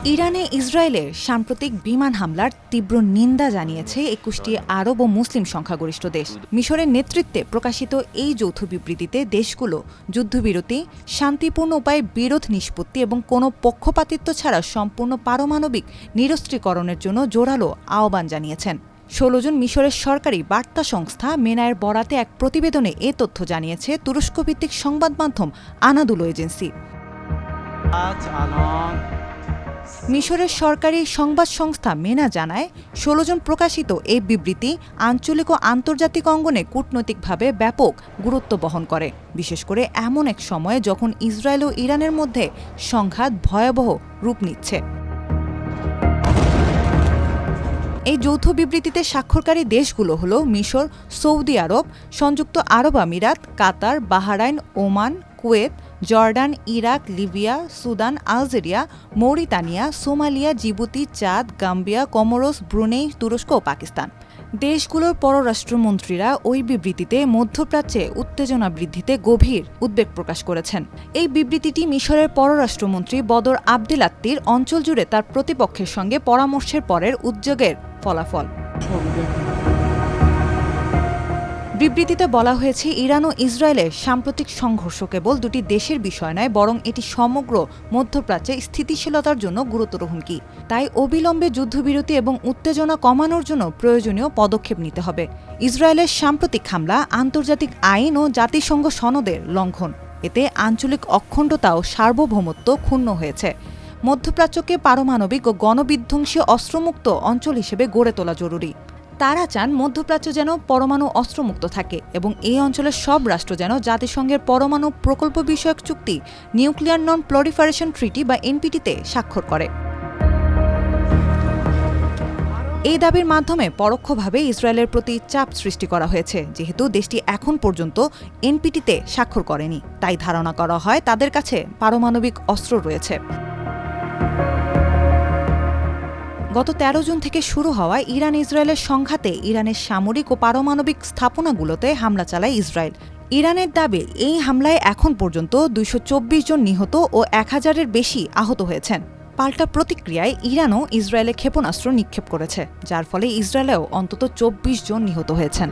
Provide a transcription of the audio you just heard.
ইরানে ইসরায়েলের সাম্প্রতিক বিমান হামলার তীব্র নিন্দা জানিয়েছে ২১টি আরব ও মুসলিম সংখ্যাগরিষ্ঠ দেশ। মিশরের নেতৃত্বে প্রকাশিত এই যৌথ বিবৃতিতে দেশগুলো যুদ্ধবিরতি, শান্তিপূর্ণ উপায়ে বিরোধ নিষ্পত্তি এবং কোনো পক্ষপাতিত্ব ছাড়া সম্পূর্ণ পারমাণবিক নিরস্ত্রীকরণের জন্য জোরালো আহ্বান জানিয়েছেন। ১৬ জুন মিশরের সরকারি বার্তা সংস্থা মেনায়ের বরাতে এক প্রতিবেদনে এ তথ্য জানিয়েছে তুরস্কভিত্তিক সংবাদ মাধ্যম আনাদুলো এজেন্সি। মিশরের সরকারি সংবাদ সংস্থা মেনা জানায়, ১৬ জন প্রকাশিত এই বিবৃতি আঞ্চলিক ও আন্তর্জাতিক অঙ্গনে কূটনৈতিকভাবে ব্যাপক গুরুত্ব বহন করে, বিশেষ করে এমন এক সময়ে যখন ইসরায়েল ও ইরানের মধ্যে সংঘাত ভয়াবহ রূপ নিচ্ছে। এই যৌথ বিবৃতিতে স্বাক্ষরকারী দেশগুলো হলো মিশর, সৌদি আরব, সংযুক্ত আরব আমিরাত, Qatar, Bahrain, Oman, Kuwait, Jordan, Iraq, Libya, Sudan, Algeria, Mauritania, Somalia, Djibouti, Chad, Gambia, Comoros, Brunei, তুরস্ক ও পাকিস্তান। দেশগুলোর পররাষ্ট্রমন্ত্রীরা ওই বিবৃতিতে মধ্যপ্রাচ্যে উত্তেজনা বৃদ্ধিতে গভীর উদ্বেগ প্রকাশ করেছেন। এই বিবৃতিটি মিশরের পররাষ্ট্রমন্ত্রী বদর আবদেলাত্তির অঞ্চল জুড়ে তার প্রতিপক্ষের সঙ্গে পরামর্শের পরের উদ্যোগের ফলাফল। বিবৃতিতে বলা হয়েছে, ইরান ও ইসরায়েলের সাম্প্রতিক সংঘর্ষ কেবল দুটি দেশের বিষয় নয়, বরং এটি সমগ্র মধ্যপ্রাচ্যে স্থিতিশীলতার জন্য গুরুতর হুমকি। তাই অবিলম্বে যুদ্ধবিরতি এবং উত্তেজনা কমানোর জন্য প্রয়োজনীয় পদক্ষেপ নিতে হবে। ইসরায়েলের সাম্প্রতিক হামলা আন্তর্জাতিক আইন ও জাতিসংঘ সনদের লঙ্ঘন। এতে আঞ্চলিক অখণ্ডতা ও সার্বভৌমত্ব ক্ষুণ্ণ হয়েছে। মধ্যপ্রাচ্যকে পারমাণবিক ও গণবিধ্বংসী অস্ত্রমুক্ত অঞ্চল হিসেবে গড়ে তোলা জরুরি। তারা চান মধ্যপ্রাচ্য যেন পরমাণু অস্ত্রমুক্ত থাকে এবং এই অঞ্চলের সব রাষ্ট্র যেন জাতিসংঘের পরমাণু প্রকল্প বিষয়ক চুক্তি, নিউক্লিয়ার নন প্রলিফারেশন ট্রিটি বা এনপিটিতে স্বাক্ষর করে। এই দাবির মাধ্যমে পরোক্ষভাবে ইসরায়েলের প্রতি চাপ সৃষ্টি করা হয়েছে। যেহেতু দেশটি এখন পর্যন্ত এনপিটিতে স্বাক্ষর করেনি, তাই ধারণা করা হয় তাদের কাছে পারমাণবিক অস্ত্র রয়েছে। গত ১৩ জুন থেকে শুরু হওয়া ইরান ইসরায়েলের সংঘাতে ইরানের সামরিক ও পারমাণবিক স্থাপনাগুলোতে হামলা চালায় ইসরায়েল। ইরানের দাবি, এই হামলায় এখন পর্যন্ত ২২৪ জন নিহত ও ১,০০০-এর বেশি আহত হয়েছেন। পাল্টা প্রতিক্রিয়ায় ইরানও ইসরায়েলে ক্ষেপণাস্ত্র নিক্ষেপ করেছে, যার ফলে ইসরায়েলেও অন্তত ২৪ জন নিহত হয়েছেন।